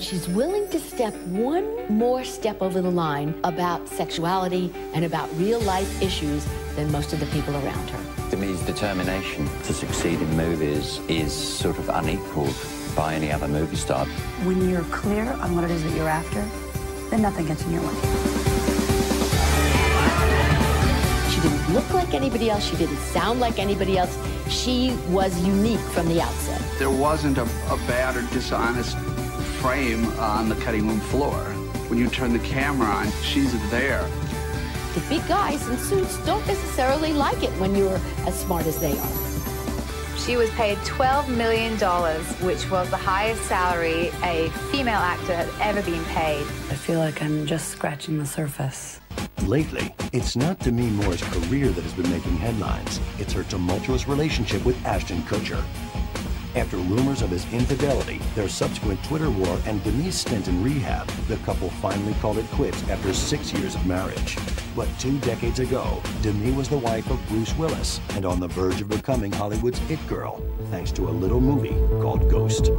She's willing to step one more step over the line about sexuality and about real-life issues than most of the people around her. Demi's determination to succeed in movies is sort of unequaled by any other movie star. When you're clear on what it is that you're after, then nothing gets in your way. She didn't look like anybody else. She didn't sound like anybody else. She was unique from the outset. There wasn't a bad or dishonest frame on the cutting room floor. When you turn the camera on, she's there. The big guys in suits don't necessarily like it when you're as smart as they are. She was paid $12 million, which was the highest salary a female actor had ever been paid. I feel like I'm just scratching the surface. Lately, it's not Demi Moore's career that has been making headlines. It's her tumultuous relationship with Ashton Kutcher. After rumors of his infidelity, their subsequent Twitter war, and Demi's stint in rehab, the couple finally called it quits after 6 years of marriage. But 2 decades ago, Demi was the wife of Bruce Willis and on the verge of becoming Hollywood's it girl, thanks to a little movie called Ghost.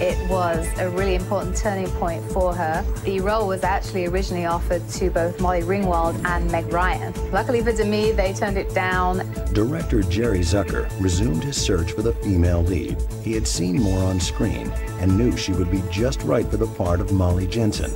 It was a really important turning point for her. The role was actually originally offered to both Molly Ringwald and Meg Ryan. Luckily for Demi, they turned it down. Director Jerry Zucker resumed his search for the female lead. He had seen Moore on screen and knew she would be just right for the part of Molly Jensen,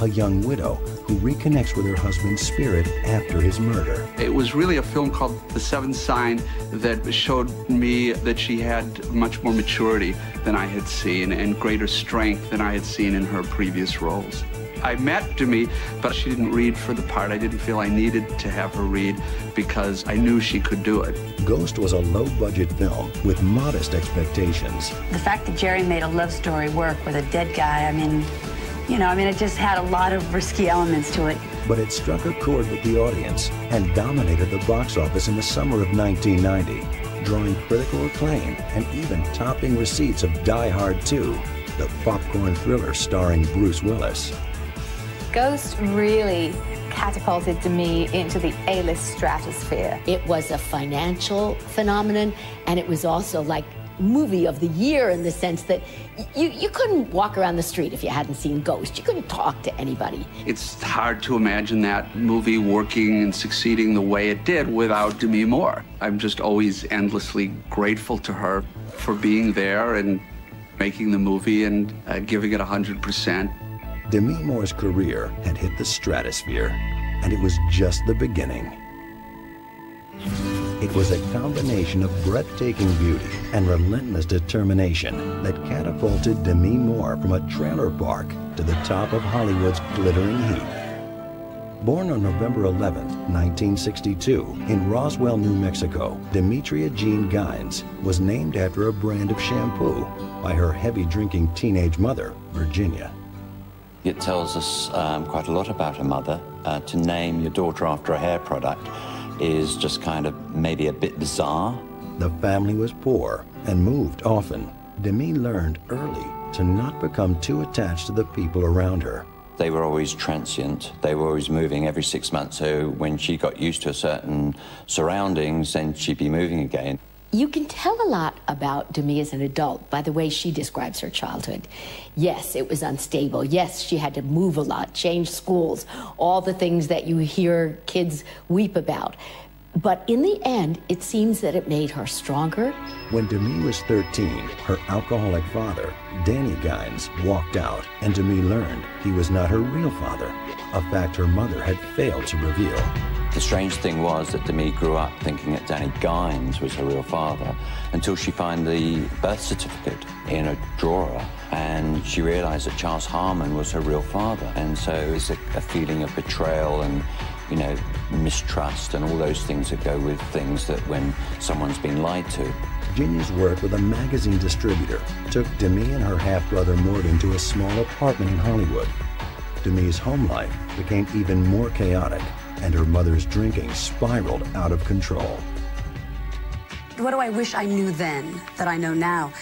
a young widow who reconnects with her husband's spirit after his murder. It was really a film called The Seventh Sign that showed me that she had much more maturity than I had seen and greater strength than I had seen in her previous roles. I met Demi, but she didn't read for the part. I didn't feel I needed to have her read because I knew she could do it. Ghost was a low-budget film with modest expectations. The fact that Jerry made a love story work with a dead guy, it just had a lot of risky elements to it. But it struck a chord with the audience and dominated the box office in the summer of 1990, drawing critical acclaim and even topping receipts of Die Hard 2, the popcorn thriller starring Bruce Willis. Ghost really catapulted Demi into the A-list stratosphere. It was a financial phenomenon, and it was also like movie of the year in the sense that you couldn't walk around the street if you hadn't seen Ghost. You couldn't talk to anybody. It's hard to imagine that movie working and succeeding the way it did without Demi Moore. I'm just always endlessly grateful to her for being there and making the movie and giving it 100%. Demi Moore's career had hit the stratosphere, and it was just the beginning. It was a combination of breathtaking beauty and relentless determination that catapulted Demi Moore from a trailer park to the top of Hollywood's glittering heap. Born on November 11, 1962, in Roswell, New Mexico, Demetria Jean Gines was named after a brand of shampoo by her heavy-drinking teenage mother, Virginia. It tells us quite a lot about her mother. To name your daughter after a hair product is just kind of maybe a bit bizarre. The family was poor and moved often. Demi learned early to not become too attached to the people around her. They were always transient. They were always moving every 6 months, so when she got used to a certain surroundings, then she'd be moving again. You can tell a lot about Demi as an adult by the way she describes her childhood. Yes, it was unstable. Yes, she had to move a lot, change schools, all the things that you hear kids weep about. But in the end, it seems that it made her stronger. When Demi was 13, her alcoholic father, Danny Gines, walked out, and Demi learned he was not her real father, a fact her mother had failed to reveal. The strange thing was that Demi grew up thinking that Danny Gines was her real father until she found the birth certificate in a drawer, and she realized that Charles Harmon was her real father. And so it's a feeling of betrayal and, mistrust and all those things that go with things that when someone's been lied to. Virginia's work with a magazine distributor took Demi and her half-brother Morgan to a small apartment in Hollywood. Demi's home life became even more chaotic, and her mother's drinking spiraled out of control. What do I wish I knew then that I know now?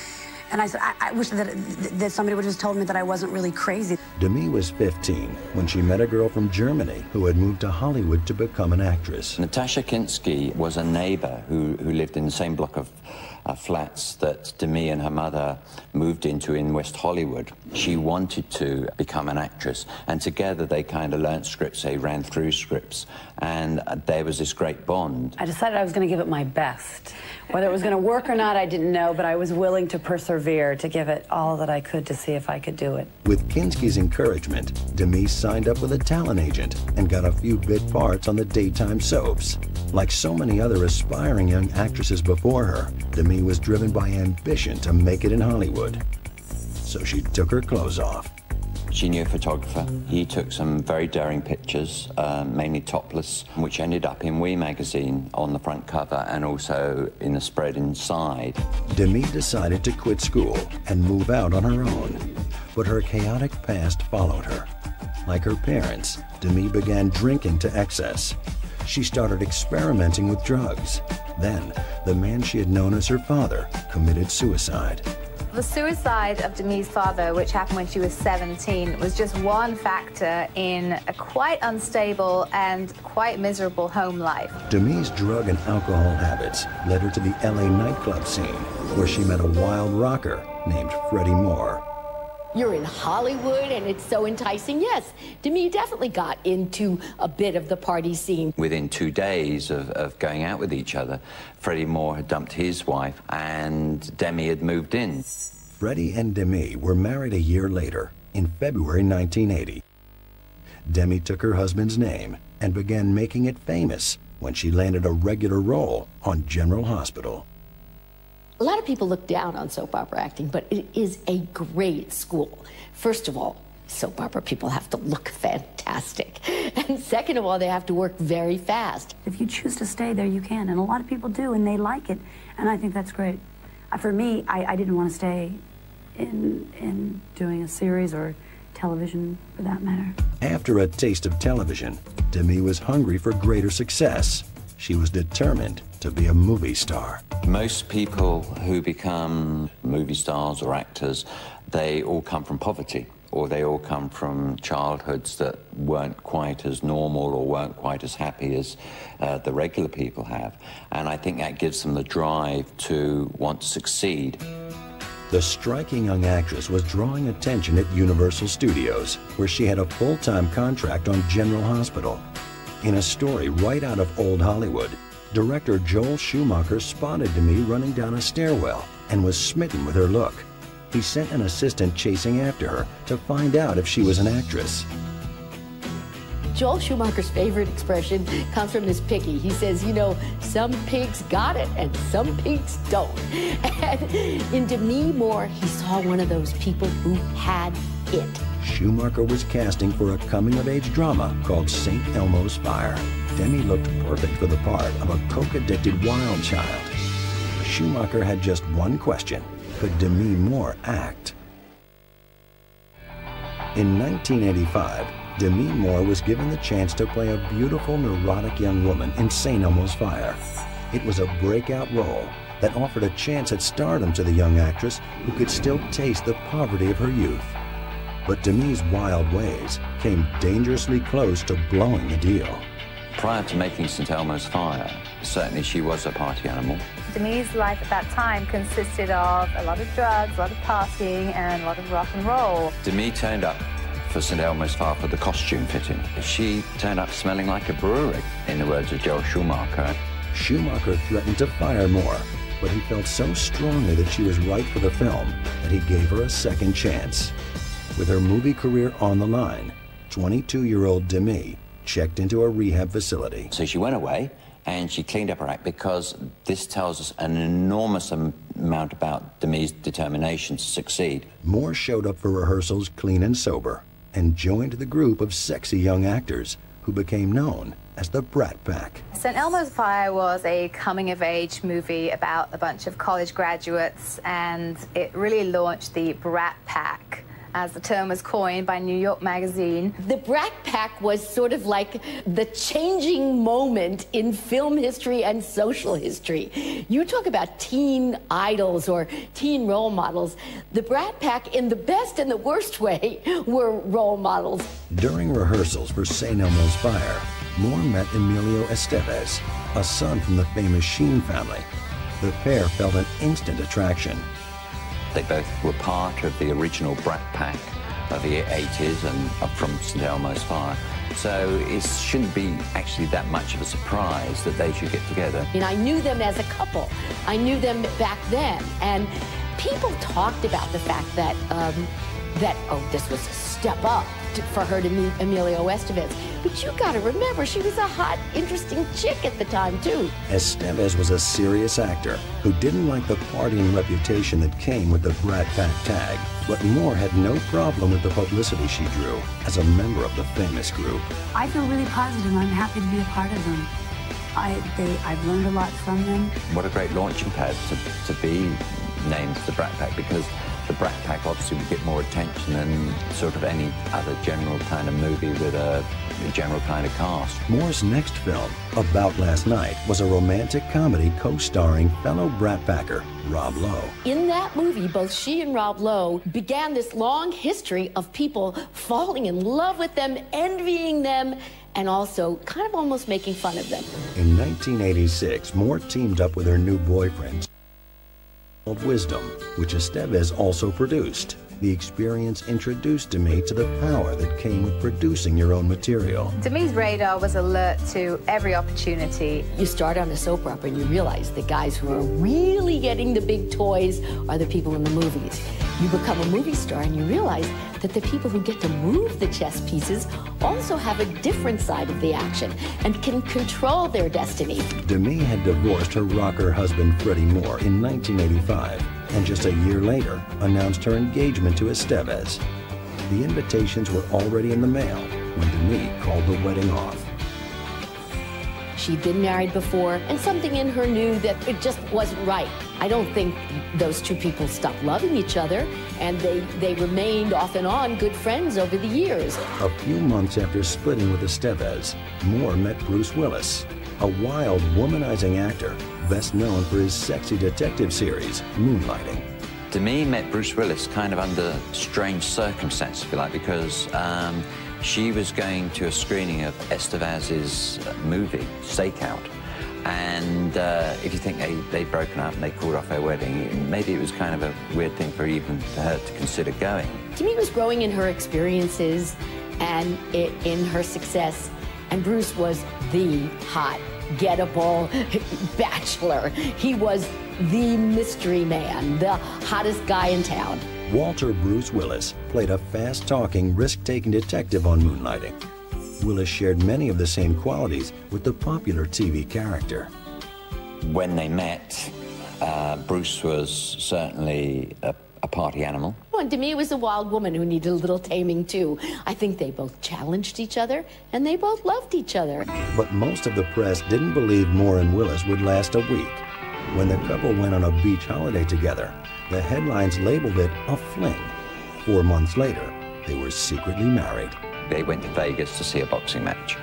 And I said, I wish that somebody would have just told me that I wasn't really crazy. Demi was 15 when she met a girl from Germany who had moved to Hollywood to become an actress. Natasha Kinski was a neighbor who lived in the same block of flats that Demi and her mother moved into in West Hollywood. She wanted to become an actress, and together they kind of learnt scripts, they ran through scripts, and there was this great bond. I decided I was going to give it my best. Whether it was going to work or not, I didn't know, but I was willing to persevere, to give it all that I could to see if I could do it. With Kinski's encouragement, Demi signed up with a talent agent and got a few bit parts on the daytime soaps. Like so many other aspiring young actresses before her, Demi was driven by ambition to make it in Hollywood. So she took her clothes off. She knew a photographer. He took some very daring pictures, mainly topless, which ended up in We magazine on the front cover and also in the spread inside. Demi decided to quit school and move out on her own, but her chaotic past followed her. Like her parents, Demi began drinking to excess. She started experimenting with drugs. Then, the man she had known as her father committed suicide. The suicide of Demi's father, which happened when she was 17, was just one factor in a quite unstable and quite miserable home life. Demi's drug and alcohol habits led her to the LA nightclub scene, where she met a wild rocker named Freddie Moore. You're in Hollywood and it's so enticing. Yes, Demi definitely got into a bit of the party scene. Within 2 days of going out with each other, Freddie Moore had dumped his wife and Demi had moved in. Freddie and Demi were married a year later, in February 1980. Demi took her husband's name and began making it famous when she landed a regular role on General Hospital. A lot of people look down on soap opera acting, but it is a great school. First of all, soap opera people have to look fantastic. And second of all, they have to work very fast. If you choose to stay there, you can. And a lot of people do, and they like it. And I think that's great. For me, I didn't want to stay in doing a series or television, for that matter. After a taste of television, Demi was hungry for greater success. She was determined to be a movie star. Most people who become movie stars or actors, they all come from poverty, or they all come from childhoods that weren't quite as normal or weren't quite as happy as the regular people have. And I think that gives them the drive to want to succeed. The striking young actress was drawing attention at Universal Studios, where she had a full-time contract on General Hospital. In a story right out of old Hollywood, director Joel Schumacher spotted Demi running down a stairwell and was smitten with her look. He sent an assistant chasing after her to find out if she was an actress. Joel Schumacher's favorite expression comes from this picky. He says, you know, some pigs got it and some pigs don't. And in Demi Moore, he saw one of those people who had it. Schumacher was casting for a coming-of-age drama called St. Elmo's Fire. Demi looked perfect for the part of a coke-addicted wild child. Schumacher had just one question: could Demi Moore act? In 1985, Demi Moore was given the chance to play a beautiful, neurotic young woman in St. Elmo's Fire. It was a breakout role that offered a chance at stardom to the young actress who could still taste the poverty of her youth. But Demi's wild ways came dangerously close to blowing the deal. Prior to making St. Elmo's Fire, certainly she was a party animal. Demi's life at that time consisted of a lot of drugs, a lot of partying, and a lot of rock and roll. Demi turned up for St. Elmo's Fire for the costume fitting. She turned up smelling like a brewery, in the words of Joel Schumacher. Schumacher threatened to fire Moore, but he felt so strongly that she was right for the film that he gave her a second chance. With her movie career on the line, 22-year-old Demi checked into a rehab facility. So she went away and she cleaned up her act, because this tells us an enormous amount about Demi's determination to succeed. Moore showed up for rehearsals clean and sober and joined the group of sexy young actors who became known as the Brat Pack. St. Elmo's Fire was a coming-of-age movie about a bunch of college graduates, and it really launched the Brat Pack, as the term was coined by New York Magazine. The Brat Pack was sort of like the changing moment in film history and social history. You talk about teen idols or teen role models. The Brat Pack, in the best and the worst way, were role models. During rehearsals for St. Elmo's Fire, Moore met Emilio Estevez, a son from the famous Sheen family. The pair felt an instant attraction. They both were part of the original Brat Pack of the 80s and up from St. Elmo's Fire. So it shouldn't be actually that much of a surprise that they should get together. And I knew them as a couple. I knew them back then. And people talked about the fact that, oh, this was a step up for her to meet Emilio Estevez. But you gotta remember, she was a hot, interesting chick at the time, too. Estevez was a serious actor who didn't like the partying reputation that came with the Brat Pack tag. But Moore had no problem with the publicity she drew as a member of the famous group. I feel really positive. I'm happy to be a part of them. I've learned a lot from them. What a great launching pad to be named the Brat Pack, because the Brat Pack obviously would get more attention than sort of any other general kind of movie with a general kind of cast. Moore's next film, About Last Night, was a romantic comedy co-starring fellow Brat Packer Rob Lowe. In that movie, both she and Rob Lowe began this long history of people falling in love with them, envying them, and also kind of almost making fun of them. In 1986, Moore teamed up with her new boyfriend, called Wisdom, which Estevez also produced. The experience introduced Demi to the power that came with producing your own material. Demi's radar was alert to every opportunity. You start on a soap opera and you realize the guys who are really getting the big toys are the people in the movies. You become a movie star and you realize that the people who get to move the chess pieces also have a different side of the action and can control their destiny. Demi had divorced her rocker husband Freddie Moore in 1985, and just a year later announced her engagement to Estevez. The invitations were already in the mail when Demi called the wedding off. She'd been married before, and something in her knew that it just wasn't right. I don't think those two people stopped loving each other, and they remained off and on good friends over the years. A few months after splitting with Estevez, Moore met Bruce Willis, a wild, womanizing actor best known for his sexy detective series, Moonlighting. Demi met Bruce Willis kind of under strange circumstances, if you like, because she was going to a screening of Estevez's movie, Stakeout. And if you think they'd broken up and they called off their wedding, maybe it was kind of a weird thing for her to consider going. Demi was growing in her experiences and in her success, and Bruce was the hot, gettable bachelor. He was the mystery man, the hottest guy in town. Walter Bruce Willis played a fast-talking, risk-taking detective on Moonlighting. Willis shared many of the same qualities with the popular TV character. When they met, Bruce was certainly a party animal. Well, Demi was a wild woman who needed a little taming, too. I think they both challenged each other, and they both loved each other. But most of the press didn't believe Moore and Willis would last a week. When the couple went on a beach holiday together, the headlines labeled it a fling. 4 months later, they were secretly married. They went to Vegas to see a boxing match,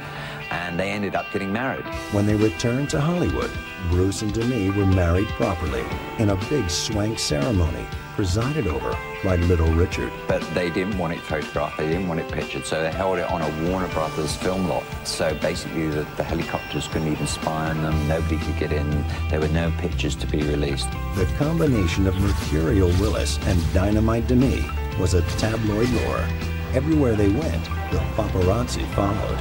and they ended up getting married. When they returned to Hollywood, Bruce and Demi were married properly in a big swank ceremony presided over by Little Richard. But they didn't want it photographed, they didn't want it pictured, so they held it on a Warner Brothers film lot. So basically the helicopters couldn't even spy on them, nobody could get in, there were no pictures to be released. The combination of mercurial Willis and dynamite Demi was a tabloid lure. Everywhere they went, the paparazzi followed.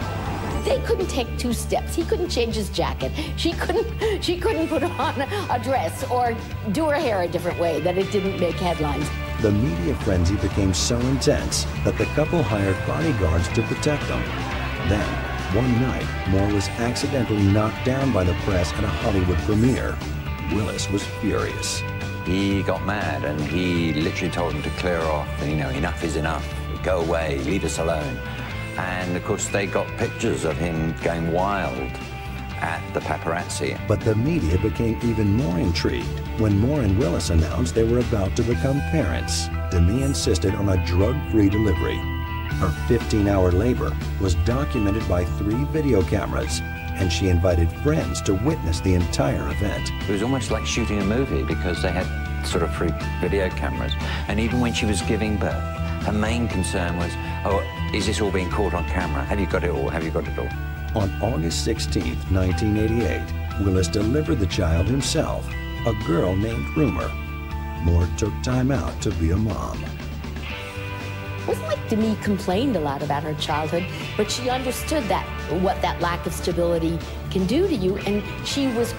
They couldn't take 2 steps. He couldn't change his jacket. She couldn't put on a dress or do her hair a different way that it didn't make headlines. The media frenzy became so intense that the couple hired bodyguards to protect them. Then, one night, Moore was accidentally knocked down by the press at a Hollywood premiere. Willis was furious. He got mad and he literally told them to clear off, and enough is enough, go away, leave us alone. And of course they got pictures of him going wild at the paparazzi. But the media became even more intrigued when Moore and Willis announced they were about to become parents. Demi insisted on a drug-free delivery. Her 15-hour labor was documented by 3 video cameras, and she invited friends to witness the entire event. It was almost like shooting a movie because they had sort of 3 video cameras. And even when she was giving birth, her main concern was, oh, is this all being caught on camera? Have you got it all? Have you got it all? On August 16, 1988, Willis delivered the child himself a girl named Rumor. Moore took time out to be a mom. It wasn't like Demi complained a lot about her childhood, but she understood that what that lack of stability can do to you, and she was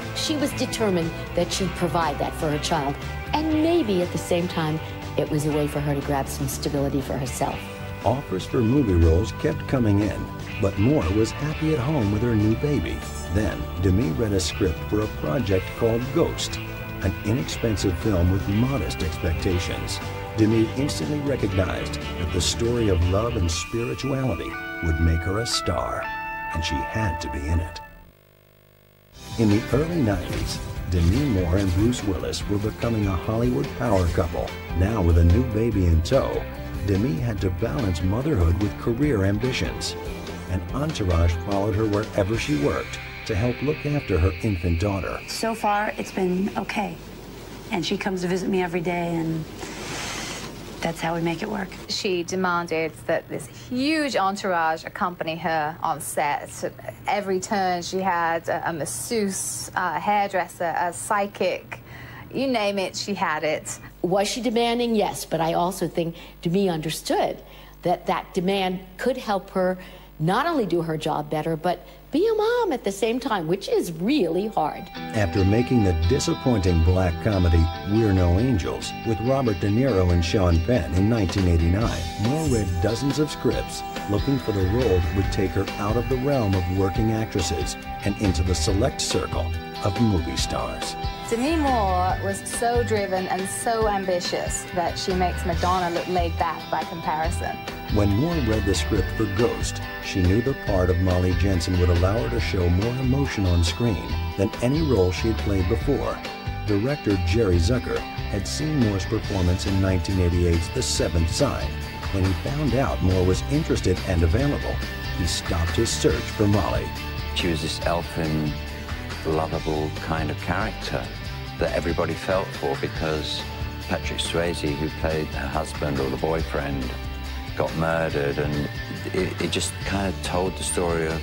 determined that she'd provide that for her child. And maybe at the same time, it was a way for her to grab some stability for herself. Offers for movie roles kept coming in, but Moore was happy at home with her new baby. Then, Demi read a script for a project called Ghost, an inexpensive film with modest expectations. Demi instantly recognized that the story of love and spirituality would make her a star, and she had to be in it. In the early 90s, Demi Moore and Bruce Willis were becoming a Hollywood power couple. Now with a new baby in tow, Demi had to balance motherhood with career ambitions. An entourage followed her wherever she worked to help look after her infant daughter. So far, it's been okay. And she comes to visit me every day, and that's how we make it work. She demanded that this huge entourage accompany her on set. At every turn, she had a masseuse, a hairdresser, a psychic. You name it, she had it. Was she demanding? Yes, but I also think Demi understood that that demand could help her not only do her job better, but be a mom at the same time, which is really hard. After making the disappointing black comedy We're No Angels with Robert De Niro and Sean Penn in 1989, Moore read dozens of scripts looking for the role that would take her out of the realm of working actresses and into the select circle of movie stars. Demi Moore was so driven and so ambitious that she makes Madonna look laid back by comparison. When Moore read the script for Ghost, she knew the part of Molly Jensen would allow her to show more emotion on screen than any role she had played before. Director Jerry Zucker had seen Moore's performance in 1988's The Seventh Sign. When he found out Moore was interested and available, he stopped his search for Molly. She was this elfin, lovable kind of character that everybody felt for, because Patrick Swayze, who played her husband or the boyfriend, got murdered, and it just kind of told the story of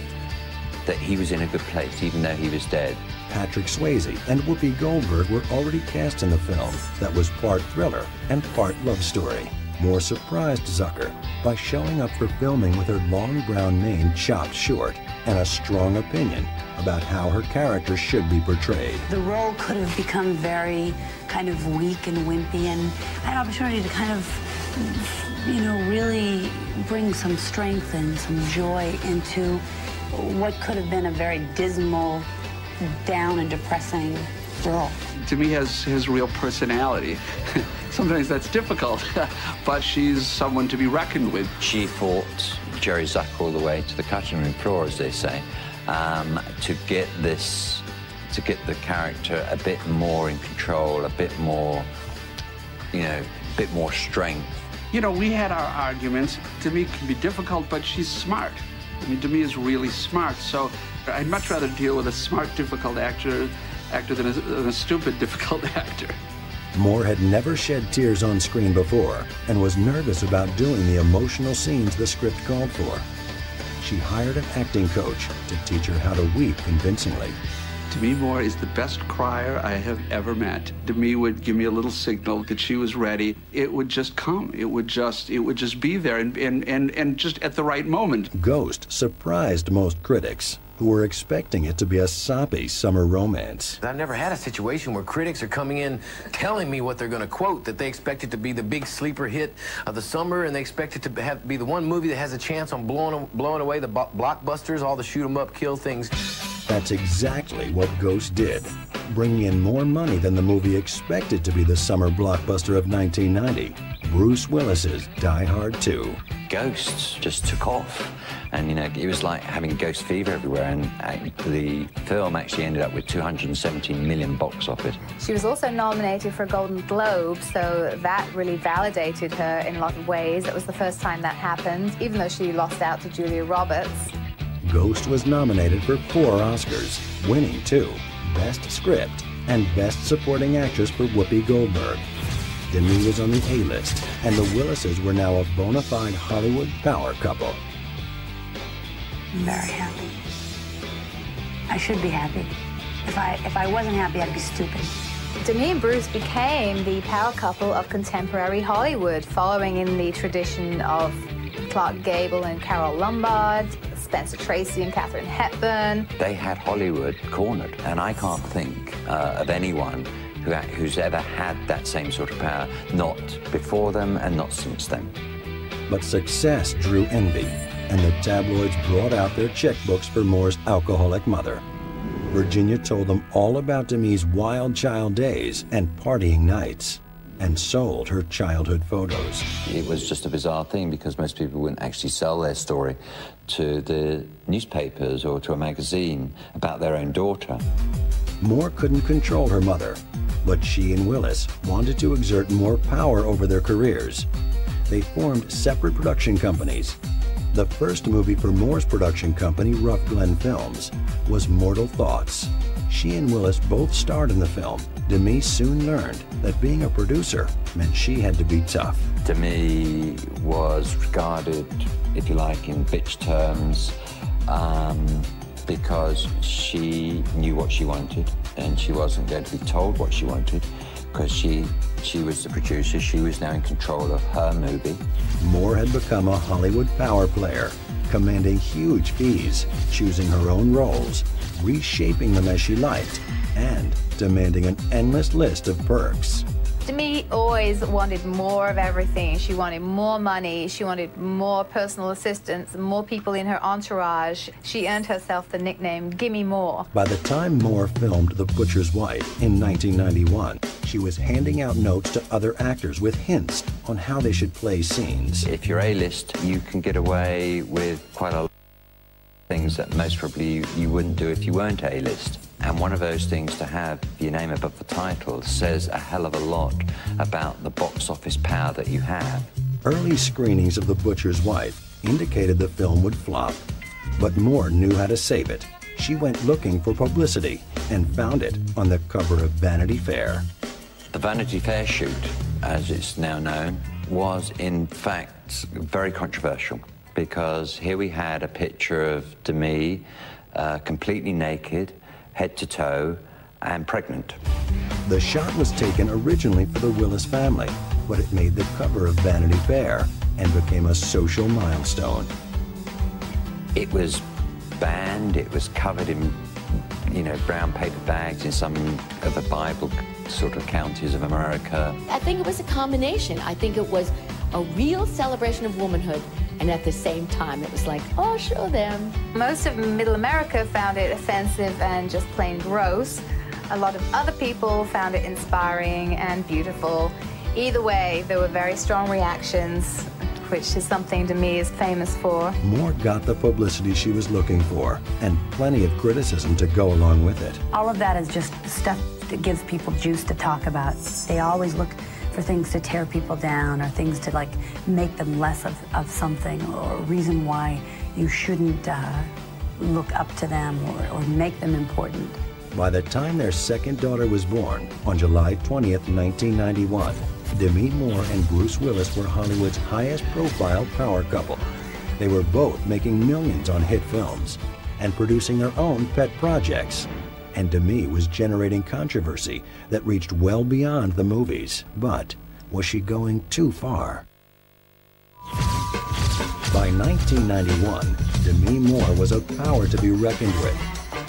that he was in a good place even though he was dead. Patrick Swayze and Whoopi Goldberg were already cast in the film that was part thriller and part love story. Moore surprised Zucker by showing up for filming with her long brown mane chopped short and a strong opinion about how her character should be portrayed. The role could have become very kind of weak and wimpy, and I had an opportunity to kind of, you know, really bring some strength and some joy into what could have been a very dismal, down and depressing role. Demi has real personality. Sometimes that's difficult, but she's someone to be reckoned with. She fought Jerry Zucker all the way to the cutting room floor, as they say, to get the character a bit more in control, a bit more, you know, a bit more strength. You know, we had our arguments. Demi can be difficult, but she's smart. I mean, Demi is really smart, so I'd much rather deal with a smart, difficult actor than a stupid, difficult actor. Moore had never shed tears on screen before and was nervous about doing the emotional scenes the script called for. She hired an acting coach to teach her how to weep convincingly. Demi Moore is the best crier I have ever met. Demi would give me a little signal that she was ready. It would just come. It would just be there and just at the right moment. Ghost surprised most critics, who were expecting it to be a soppy summer romance. I've never had a situation where critics are coming in telling me what they're going to quote, that they expect it to be the big sleeper hit of the summer, and they expect it to be the one movie that has a chance on blowing away the blockbusters, all the shoot 'em up, kill things. That's exactly what Ghost did, bringing in more money than the movie expected to be the summer blockbuster of 1990, Bruce Willis's Die Hard 2. Ghosts just took off, and you know, it was like having ghost fever everywhere, and the film actually ended up with $217 million box office. She was also nominated for a Golden Globe, so that really validated her in a lot of ways. It was the first time that happened, even though she lost out to Julia Roberts. Ghost was nominated for 4 Oscars, winning 2, Best Script and Best Supporting Actress for Whoopi Goldberg. Demi was on the A-list, and the Willises were now a bona fide Hollywood power couple. I'm very happy. I should be happy. If I wasn't happy, I'd be stupid. Demi and Bruce became the power couple of contemporary Hollywood, following in the tradition of Clark Gable and Carole Lombard, Spencer Tracy and Katharine Hepburn. They had Hollywood cornered, and I can't think of anyone who's ever had that same sort of power, not before them and not since then. But success drew envy, and the tabloids brought out their checkbooks for Moore's alcoholic mother. Virginia told them all about Demi's wild child days and partying nights, and sold her childhood photos. It was just a bizarre thing because most people wouldn't actually sell their story to the newspapers or to a magazine about their own daughter. Moore couldn't control her mother, but she and Willis wanted to exert more power over their careers. They formed separate production companies. The first movie for Moore's production company, Rough Glen Films, was Mortal Thoughts. She and Willis both starred in the film. Demi soon learned that being a producer meant she had to be tough. Demi was regarded, if you like, in bitch terms, because she knew what she wanted and she wasn't going to be told what she wanted, because she was the producer. She was now in control of her movie. Moore had become a Hollywood power player, commanding huge fees, choosing her own roles, reshaping them as she liked, and demanding an endless list of perks. Demi always wanted more of everything. She wanted more money, she wanted more personal assistants, more people in her entourage. She earned herself the nickname Gimme More. By the time Moore filmed The Butcher's Wife in 1991, she was handing out notes to other actors with hints on how they should play scenes. If you're A-list, you can get away with quite a lot of things that most probably you wouldn't do if you weren't A-list. And one of those things to have your name above the title says a hell of a lot about the box office power that you have. Early screenings of The Butcher's Wife indicated the film would flop, but Moore knew how to save it. She went looking for publicity and found it on the cover of Vanity Fair. The Vanity Fair shoot, as it's now known, was in fact very controversial, because here we had a picture of Demi completely naked, head to toe, and pregnant. The shot was taken originally for the Willis family, but it made the cover of Vanity Fair and became a social milestone. It was banned, it was covered in, brown paper bags in some of the Bible sort of counties of America. I think it was a combination. I think it was a real celebration of womanhood, and at the same time it was like, oh, show them. Most of Middle America found it offensive and just plain gross. A lot of other people found it inspiring and beautiful. Either way, there were very strong reactions, which is something Demi is famous for. Moore got the publicity she was looking for, and plenty of criticism to go along with it. All of that is just stuff that gives people juice to talk about. They always look for things to tear people down or things to make them less of something, or a reason why you shouldn't look up to them or make them important. By the time their second daughter was born, on July 20th, 1991, Demi Moore and Bruce Willis were Hollywood's highest profile power couple. They were both making millions on hit films and producing their own pet projects. And Demi was generating controversy that reached well beyond the movies. But was she going too far? By 1991, Demi Moore was a power to be reckoned with.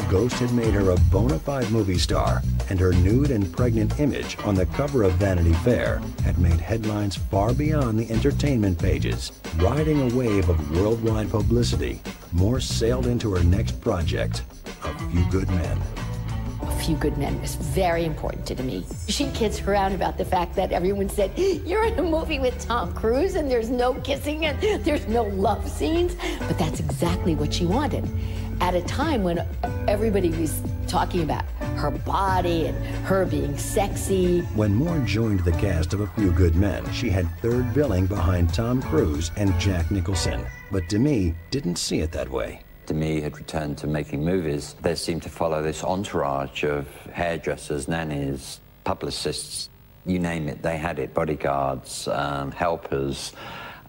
Ghost had made her a bona fide movie star, and her nude and pregnant image on the cover of Vanity Fair had made headlines far beyond the entertainment pages. Riding a wave of worldwide publicity, Moore sailed into her next project, A Few Good Men. A Few Good Men was very important to me. She kids around about the fact that everyone said, you're in a movie with Tom Cruise and there's no kissing and there's no love scenes. But that's exactly what she wanted. At a time when everybody was talking about her body and her being sexy. When Moore joined the cast of A Few Good Men, she had third billing behind Tom Cruise and Jack Nicholson. But Demi didn't see it that way. Demi had returned to making movies. They seemed to follow this entourage of hairdressers, nannies, publicists, you name it, they had it, bodyguards, helpers.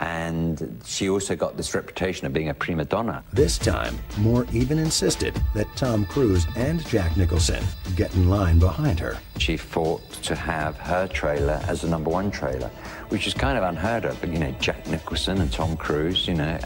And she also got this reputation of being a prima donna. This time, Moore even insisted that Tom Cruise and Jack Nicholson get in line behind her. She fought to have her trailer as the #1 trailer, which is kind of unheard of. But, you know, Jack Nicholson and Tom Cruise, you know,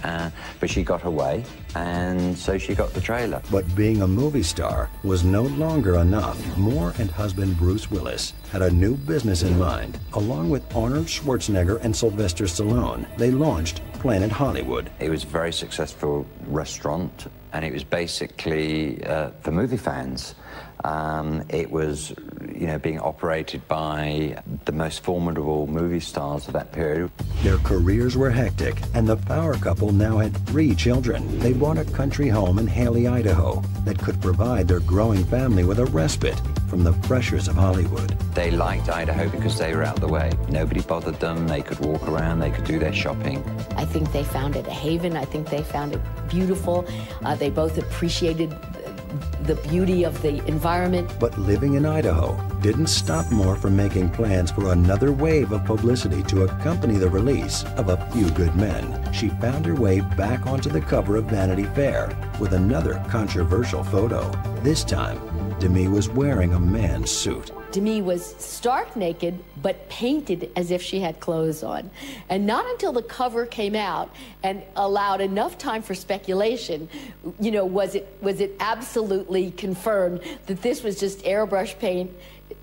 but she got her way, and so she got the trailer. But being a movie star was no longer enough. Moore and husband Bruce Willis had a new business in mind. Along with Arnold Schwarzenegger and Sylvester Stallone, they launched Planet Hollywood. It was a very successful restaurant, and it was basically for movie fans. It was, you know, being operated by the most formidable movie stars of that period. Their careers were hectic, and the power couple now had 3 children. They bought a country home in Haley, Idaho, that could provide their growing family with a respite from the pressures of Hollywood. They liked Idaho because they were out of the way. Nobody bothered them. They could walk around. They could do their shopping. I think they found it a haven. I think they found it beautiful. They both appreciated the beauty of the environment. But living in Idaho didn't stop Moore from making plans for another wave of publicity to accompany the release of A Few Good Men. She found her way back onto the cover of Vanity Fair with another controversial photo. This time, Demi was wearing a man's suit. Demi was stark naked, but painted as if she had clothes on. And not until the cover came out and allowed enough time for speculation, you know, was it absolutely confirmed that this was just airbrush paint,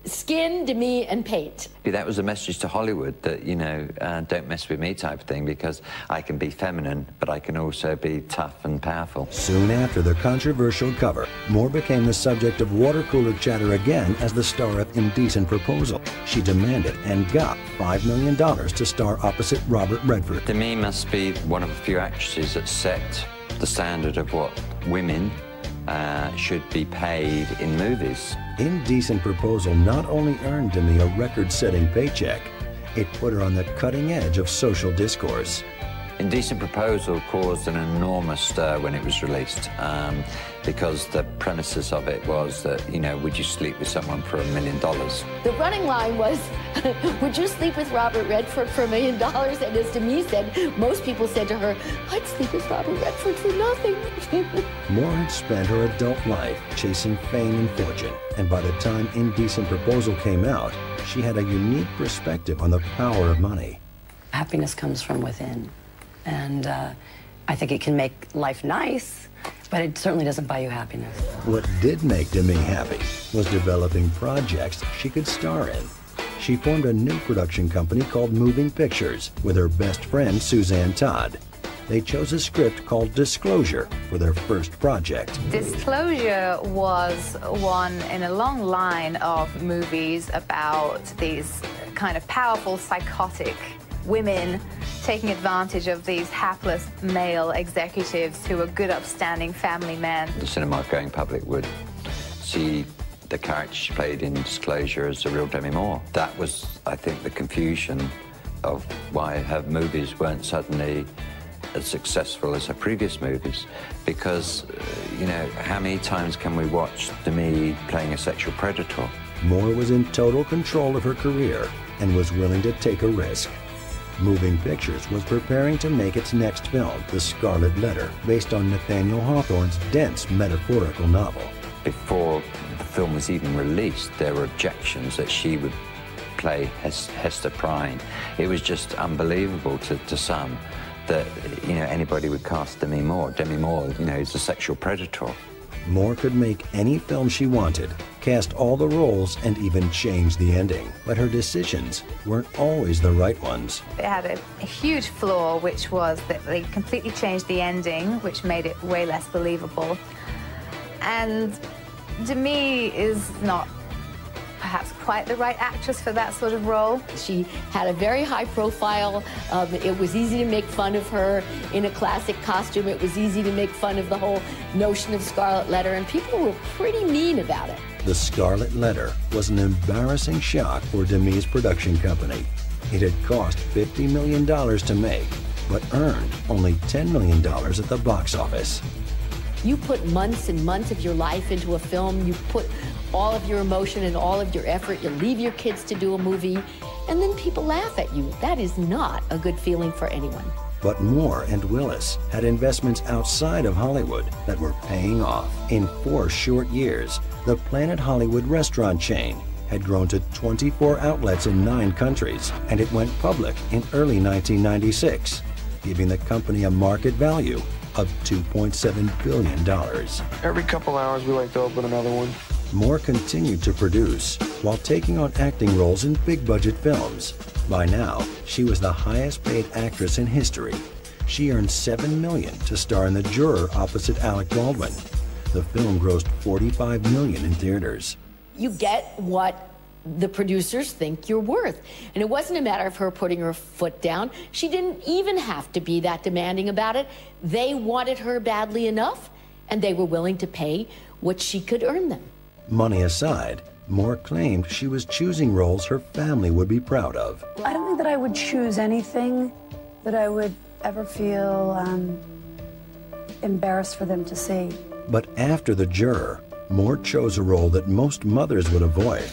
skin, Demi, and paint. That was a message to Hollywood that, you know, don't mess with me type of thing, because I can be feminine, but I can also be tough and powerful. Soon after the controversial cover, Moore became the subject of water cooler chatter again as the star of Indecent Proposal. She demanded and got $5 million to star opposite Robert Redford. Demi must be one of a few actresses that set the standard of what women should be paid in movies. Indecent Proposal not only earned Demi a record-setting paycheck, it put her on the cutting edge of social discourse. Indecent Proposal caused an enormous stir when it was released, because the premises of it was that, you know, would you sleep with someone for $1 million? The running line was, would you sleep with Robert Redford for $1 million? And as Demi said, most people said to her, I'd sleep with Robert Redford for nothing. Moore had spent her adult life chasing fame and fortune, and by the time Indecent Proposal came out, she had a unique perspective on the power of money. Happiness comes from within, and I think it can make life nice, but it certainly doesn't buy you happiness. What did make Demi happy was developing projects she could star in. She formed a new production company called Moving Pictures with her best friend Suzanne Todd. They chose a script called Disclosure for their first project. Disclosure was one in a long line of movies about these kind of powerful, psychotic women taking advantage of these hapless male executives who are good, upstanding family men. The cinema-going public would see the character she played in Disclosure as the real Demi Moore. That was, I think, the confusion of why her movies weren't suddenly as successful as her previous movies, because, you know, how many times can we watch Demi playing a sexual predator? Moore was in total control of her career and was willing to take a risk. Moving Pictures was preparing to make its next film, The Scarlet Letter, based on Nathaniel Hawthorne's dense metaphorical novel. Before the film was even released, there were objections that she would play Hester Prynne. It was just unbelievable to some that, you know, anybody would cast Demi Moore. Demi Moore, you know, is a sexual predator. Moore could make any film she wanted, cast all the roles, and even change the ending. But her decisions weren't always the right ones. It had a huge flaw, which was that they completely changed the ending, which made it way less believable. And Demi is not perhaps quite the right actress for that sort of role. She had a very high profile. It was easy to make fun of her in a classic costume. It was easy to make fun of the whole notion of Scarlet Letter, and people were pretty mean about it. The Scarlet Letter was an embarrassing shock for Demi's production company. It had cost $50 million to make, but earned only $10 million at the box office. You put months and months of your life into a film. You put all of your emotion and all of your effort. You leave your kids to do a movie, and then people laugh at you. That is not a good feeling for anyone. But Moore and Willis had investments outside of Hollywood that were paying off. In 4 short years, the Planet Hollywood restaurant chain had grown to 24 outlets in 9 countries, and it went public in early 1996, giving the company a market value of $2.7 billion. Every couple hours, we like to open another one. Moore continued to produce while taking on acting roles in big-budget films. By now, she was the highest-paid actress in history. She earned $7 million to star in The Juror opposite Alec Baldwin. The film grossed $45 million in theaters. You get what the producers think you're worth. And it wasn't a matter of her putting her foot down. She didn't even have to be that demanding about it. They wanted her badly enough, and they were willing to pay what she could earn them. Money aside, Moore claimed she was choosing roles her family would be proud of. I don't think that I would choose anything that I would ever feel embarrassed for them to see. But after The Juror, Moore chose a role that most mothers would avoid.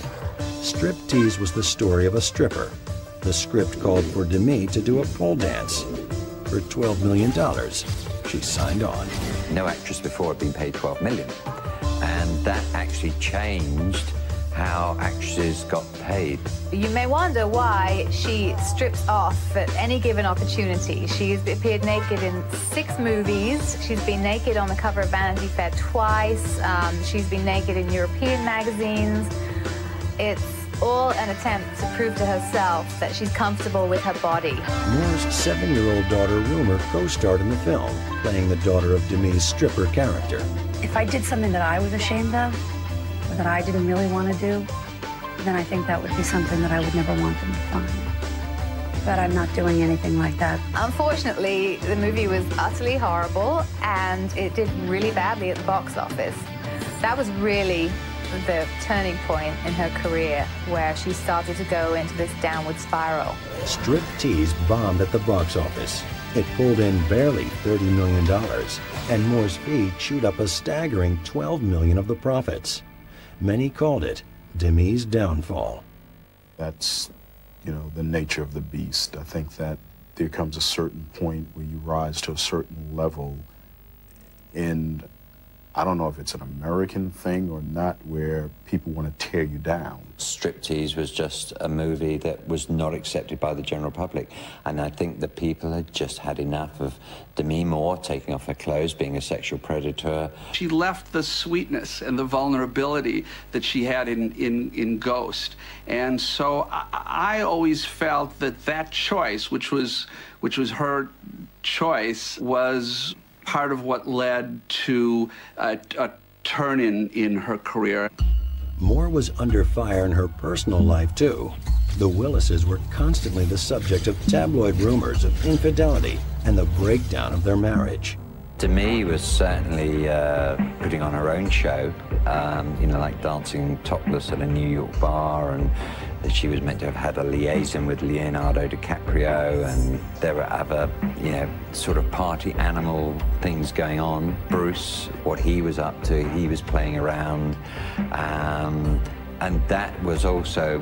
Striptease was the story of a stripper. The script called for Demi to do a pole dance. For $12 million, she signed on. No actress before had been paid $12 million. And that actually changed how actresses got paid. You may wonder why she strips off at any given opportunity. She's appeared naked in 6 movies. She's been naked on the cover of Vanity Fair twice. She's been naked in European magazines. It's all an attempt to prove to herself that she's comfortable with her body. Moore's 7-year-old daughter, Rumer, co-starred in the film, playing the daughter of Demi's stripper character. If I did something that I was ashamed of, or that I didn't really want to do, then I think that would be something that I would never want them to find. But I'm not doing anything like that. Unfortunately, the movie was utterly horrible, and it did really badly at the box office. That was really the turning point in her career, where she started to go into this downward spiral. Striptease bombed at the box office. It pulled in barely $30 million, and Moore's fee chewed up a staggering $12 million of the profits. Many called it Demi's downfall. That's, you know, the nature of the beast. I think that there comes a certain point where you rise to a certain level, and I don't know if it's an American thing or not, where people want to tear you down. Striptease was just a movie that was not accepted by the general public. And I think the people had just had enough of Demi Moore taking off her clothes, being a sexual predator. She left the sweetness and the vulnerability that she had in Ghost. And so I always felt that that choice, which was her choice, was part of what led to a turn in her career. Moore was under fire in her personal life, too. The Willises were constantly the subject of tabloid rumors of infidelity and the breakdown of their marriage. Demi was certainly putting on her own show, you know, like dancing topless at a New York bar, and she was meant to have had a liaison with Leonardo DiCaprio, and there were other, you know, sort of party animal things going on. Bruce, what he was up to, he was playing around, and that was also,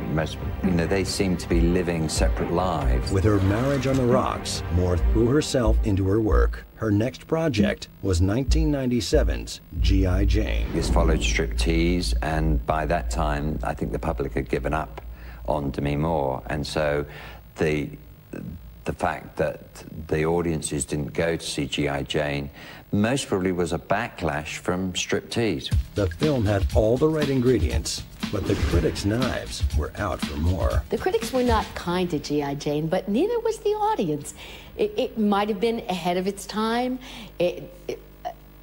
you know, they seemed to be living separate lives. With her marriage on the rocks, Moore threw herself into her work. Her next project was 1997's G.I. Jane. This followed Striptease, and by that time, I think the public had given up on Demi Moore, and so the fact that the audiences didn't go to see G.I. Jane most probably was a backlash from Striptease. The film had all the right ingredients, but the critics' knives were out for Moore. The critics were not kind to G.I. Jane, but neither was the audience. It might have been ahead of its time.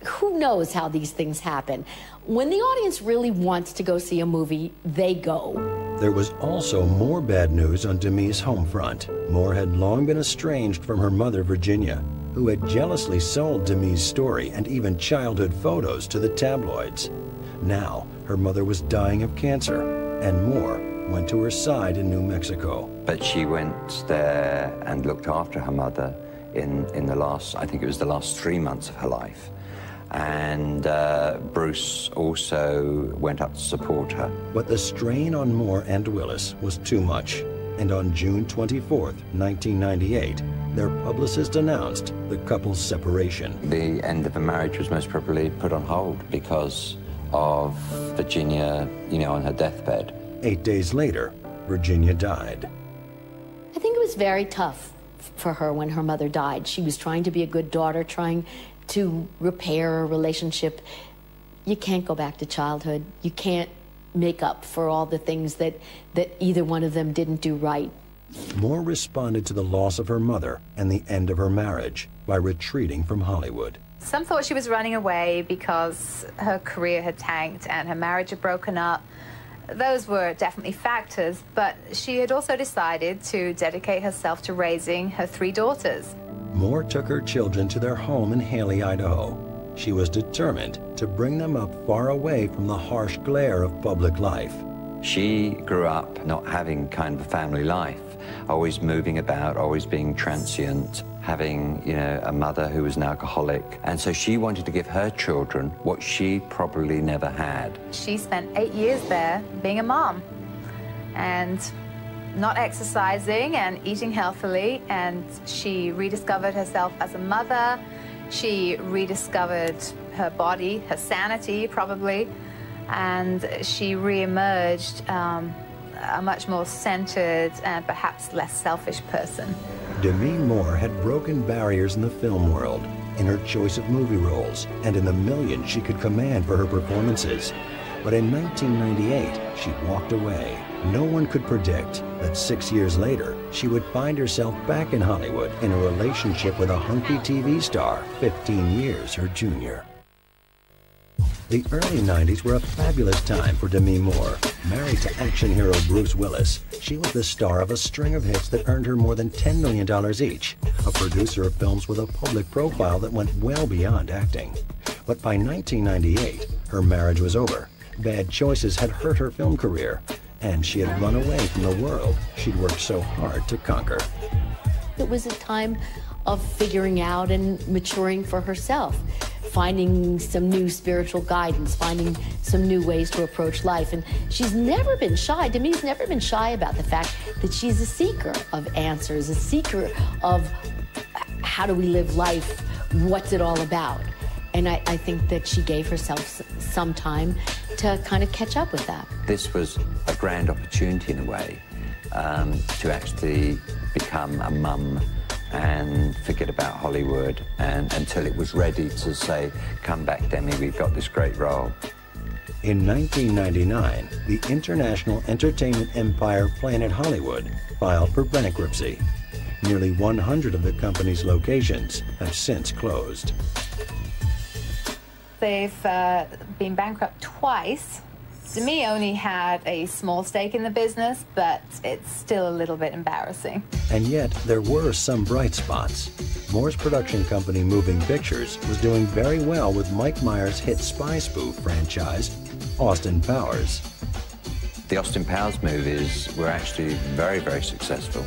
Who knows how these things happen? When the audience really wants to go see a movie, they go. There was also more bad news on Demi's home front. Moore had long been estranged from her mother, Virginia, who had jealously sold Demi's story and even childhood photos to the tabloids. Now, her mother was dying of cancer, and Moore went to her side in New Mexico. But she went there and looked after her mother in the last, I think it was the last 3 months of her life. And Bruce also went up to support her. But the strain on Moore and Willis was too much. And on June 24th, 1998, their publicist announced the couple's separation. The end of the marriage was most probably put on hold because of Virginia, you know, on her deathbed. 8 days later, Virginia died. I think it was very tough for her when her mother died. She was trying to be a good daughter, trying to repair a relationship. You can't go back to childhood. You can't make up for all the things that either one of them didn't do right. Moore responded to the loss of her mother and the end of her marriage by retreating from Hollywood. Some thought she was running away because her career had tanked and her marriage had broken up. Those were definitely factors, but she had also decided to dedicate herself to raising her 3 daughters. Moore took her children to their home in Haley, Idaho. She was determined to bring them up far away from the harsh glare of public life. She grew up not having kind of a family life, always moving about, always being transient, having, you know, a mother who was an alcoholic. And so she wanted to give her children what she probably never had. She spent 8 years there being a mom and not exercising and eating healthily, and she rediscovered herself as a mother. She rediscovered her body, her sanity probably, and she re-emerged a much more centered and perhaps less selfish person. Demi Moore had broken barriers in the film world, in her choice of movie roles, and in the millions she could command for her performances. But in 1998, she walked away. No one could predict that 6 years later, she would find herself back in Hollywood in a relationship with a hunky TV star 15 years her junior. The early 90s were a fabulous time for Demi Moore. Married to action hero Bruce Willis, she was the star of a string of hits that earned her more than $10 million each, a producer of films with a public profile that went well beyond acting. But by 1998, her marriage was over. Bad choices had hurt her film career, and she had run away from the world she'd worked so hard to conquer. It was a time of figuring out and maturing for herself, finding some new spiritual guidance, finding some new ways to approach life. And she's never been shy. Demi's never been shy about the fact that she's a seeker of answers, a seeker of how do we live life, what's it all about. And I think that she gave herself some time to kind of catch up with that. This was a grand opportunity in a way to actually become a mum and forget about Hollywood, and until it was ready to say, come back, Demi, we've got this great role. In 1999, the international entertainment empire Planet Hollywood filed for bankruptcy. Nearly 100 of the company's locations have since closed. They've been bankrupt twice. Demi only had a small stake in the business, but it's still a little bit embarrassing. And yet, there were some bright spots. Moore's production company, Moving Pictures, was doing very well with Mike Myers' hit spy spoof franchise, Austin Powers. The Austin Powers movies were actually very, very successful.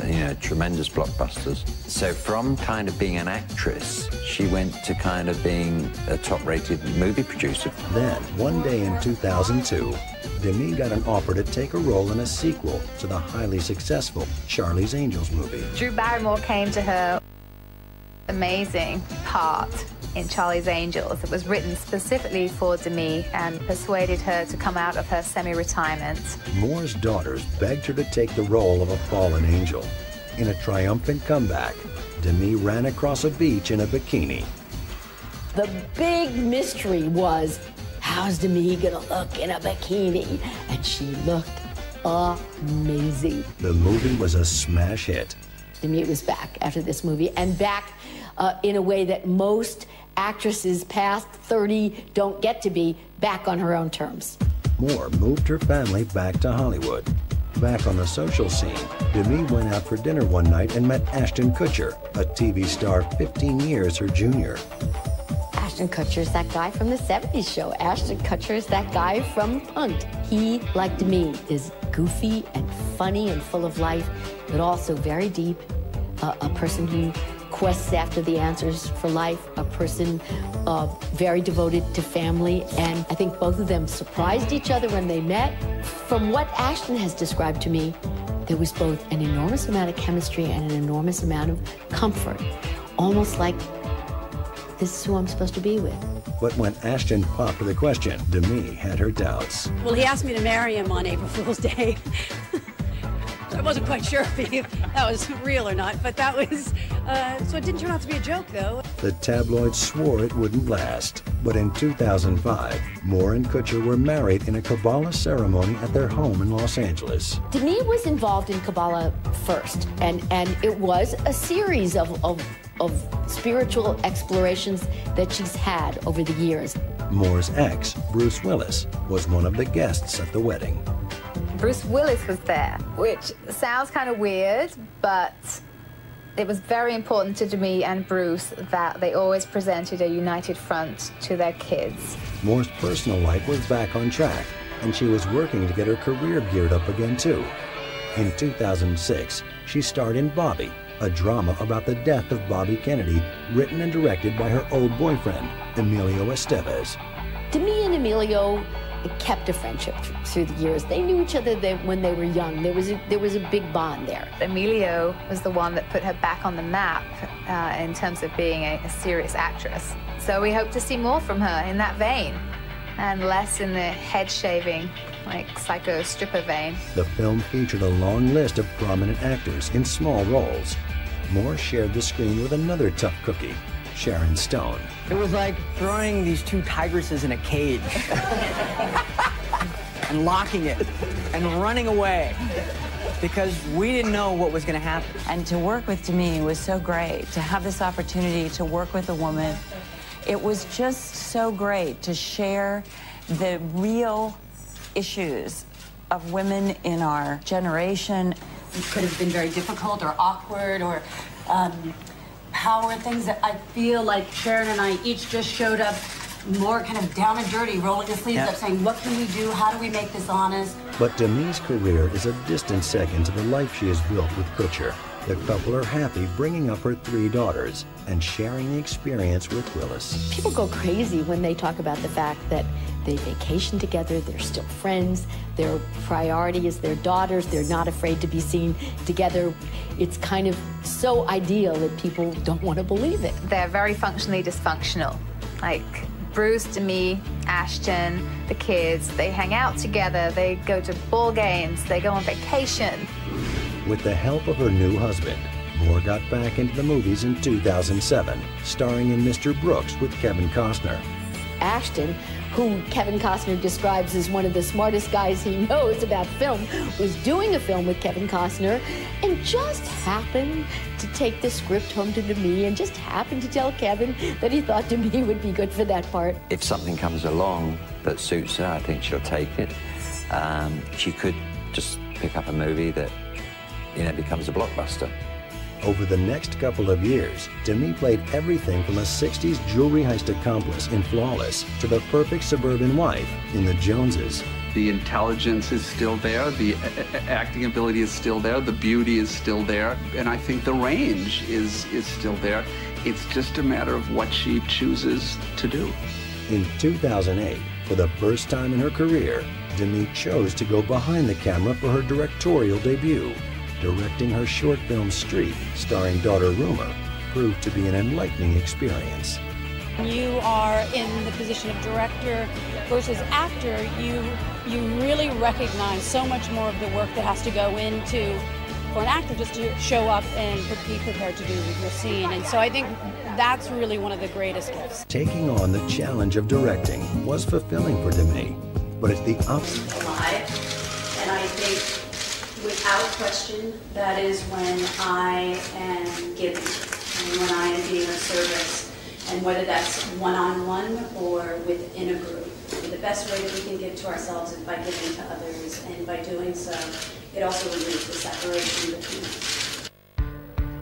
You know, tremendous blockbusters. So from kind of being an actress, she went to kind of being a top-rated movie producer. Then, one day in 2002, Demi got an offer to take a role in a sequel to the highly successful Charlie's Angels movie. Drew Barrymore came to her amazing part in Charlie's Angels. It was written specifically for Demi and persuaded her to come out of her semi-retirement. Moore's daughters begged her to take the role of a fallen angel. In a triumphant comeback, Demi ran across a beach in a bikini. The big mystery was, how's Demi gonna look in a bikini? And she looked amazing. The movie was a smash hit. Demi was back after this movie, and back in a way that most actresses past 30 don't get to be, back on her own terms. Moore moved her family back to Hollywood. Back on the social scene, Demi went out for dinner one night and met Ashton Kutcher, a TV star 15 years her junior. Ashton Kutcher's that guy from the 70s show. Ashton Kutcher's that guy from Punk'd. He, like Demi, is goofy and funny and full of life, but also very deep, a person who quests after the answers for life, a person very devoted to family, and I think both of them surprised each other when they met. From what Ashton has described to me, there was both an enormous amount of chemistry and an enormous amount of comfort, almost like this is who I'm supposed to be with. But when Ashton popped the question, Demi had her doubts. Well, he asked me to marry him on April Fool's Day. I wasn't quite sure if that was real or not, but that was, so it didn't turn out to be a joke, though. The tabloids swore it wouldn't last, but in 2005, Moore and Kutcher were married in a Kabbalah ceremony at their home in Los Angeles. Demi was involved in Kabbalah first, and it was a series of spiritual explorations that she's had over the years. Moore's ex, Bruce Willis, was one of the guests at the wedding. Bruce Willis was there, which sounds kind of weird, but it was very important to Demi and Bruce that they always presented a united front to their kids. Moore's personal life was back on track, and she was working to get her career geared up again, too. In 2006, she starred in Bobby, a drama about the death of Bobby Kennedy, written and directed by her old boyfriend, Emilio Estevez. Demi and Emilio kept a friendship through the years. They knew each other when they were young. There was a big bond there. Emilio was the one that put her back on the map in terms of being a serious actress. So we hope to see more from her in that vein, and less in the head-shaving, like psycho stripper vein. The film featured a long list of prominent actors in small roles. Moore shared the screen with another tough cookie, Sharon Stone. It was like throwing these two tigresses in a cage and locking it and running away because we didn't know what was going to happen. And to work with Demi was so great. To have this opportunity to work with a woman, it was just so great to share the real issues of women in our generation. It could have been very difficult or awkward or power things that I feel like Sharon and I each just showed up more kind of down and dirty, rolling the sleeves up, saying, what can we do? How do we make this honest? But Demi's career is a distant second to the life she has built with Kutcher. The couple are happy bringing up her 3 daughters and sharing the experience with Willis. People go crazy when they talk about the fact that they vacation together, they're still friends, their priority is their daughters, they're not afraid to be seen together. It's kind of so ideal that people don't want to believe it. They're very functionally dysfunctional. Like Bruce, Demi, Ashton, the kids, they hang out together, they go to ball games, they go on vacation. With the help of her new husband, Moore got back into the movies in 2007, starring in Mr. Brooks with Kevin Costner. Ashton, who Kevin Costner describes as one of the smartest guys he knows about film, was doing a film with Kevin Costner and just happened to take the script home to Demi and just happened to tell Kevin that he thought Demi would be good for that part. If something comes along that suits her, I think she'll take it. She could just pick up a movie that, you know, becomes a blockbuster. Over the next couple of years, Demi played everything from a 60s jewelry heist accomplice in Flawless to the perfect suburban wife in The Joneses. The intelligence is still there, the acting ability is still there, the beauty is still there, and I think the range is still there. It's just a matter of what she chooses to do. In 2008, for the first time in her career, Demi chose to go behind the camera for her directorial debut. Directing her short film Street, starring daughter Rumor, proved to be an enlightening experience. You are in the position of director versus actor, you really recognize so much more of the work that has to go into, for an actor just to show up and be prepared to do your scene. And so I think that's really one of the greatest gifts. Taking on the challenge of directing was fulfilling for Demi, but it's the opposite. Alive, and I think without question, that is when I am giving and when I am being of service. And whether that's one-on-one or within a group. The best way that we can give to ourselves is by giving to others, and by doing so, it also removes the separation between us.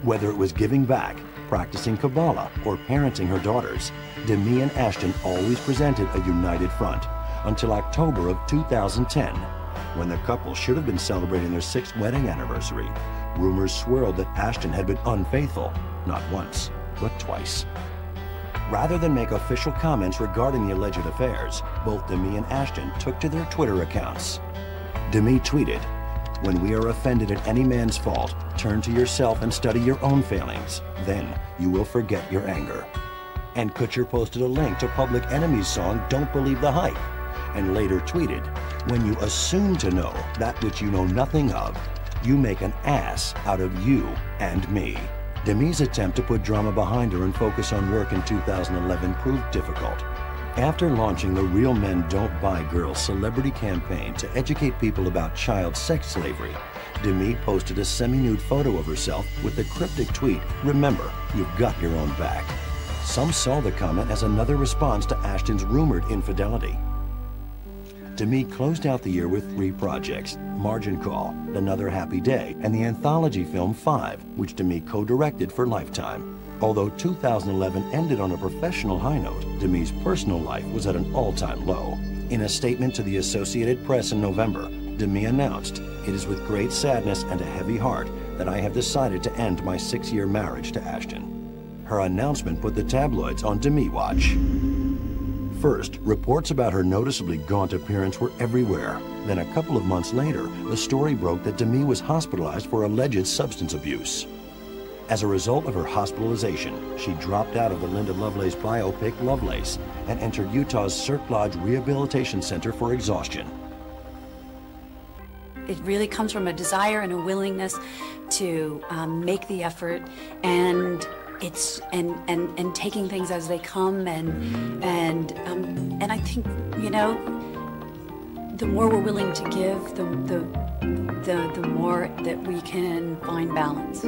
Whether it was giving back, practicing Kabbalah, or parenting her daughters, Demi and Ashton always presented a united front until October of 2010, when the couple should have been celebrating their 6th wedding anniversary. Rumors swirled that Ashton had been unfaithful, not once, but twice. Rather than make official comments regarding the alleged affairs, both Demi and Ashton took to their Twitter accounts. Demi tweeted, "When we are offended at any man's fault, turn to yourself and study your own failings. Then you will forget your anger." And Kutcher posted a link to Public Enemy's song Don't Believe the Hype, and later tweeted, "When you assume to know that which you know nothing of, you make an ass out of you and me." Demi's attempt to put drama behind her and focus on work in 2011 proved difficult. After launching the Real Men Don't Buy Girls celebrity campaign to educate people about child sex slavery, Demi posted a semi-nude photo of herself with the cryptic tweet, "Remember, you've got your own back." Some saw the comment as another response to Ashton's rumored infidelity. Demi closed out the year with 3 projects: Margin Call, Another Happy Day, and the anthology film 5, which Demi co-directed for Lifetime. Although 2011 ended on a professional high note, Demi's personal life was at an all-time low. In a statement to the Associated Press in November, Demi announced, "It is with great sadness and a heavy heart that I have decided to end my 6-year marriage to Ashton." Her announcement put the tabloids on Demi watch. First, reports about her noticeably gaunt appearance were everywhere. Then a couple of months later, the story broke that Demi was hospitalized for alleged substance abuse. As a result of her hospitalization, she dropped out of the Linda Lovelace biopic Lovelace and entered Utah's Cirque Lodge Rehabilitation Center for exhaustion. It really comes from a desire and a willingness to make the effort, and it's and taking things as they come, and I think, you know, the more we're willing to give, the more that we can find balance.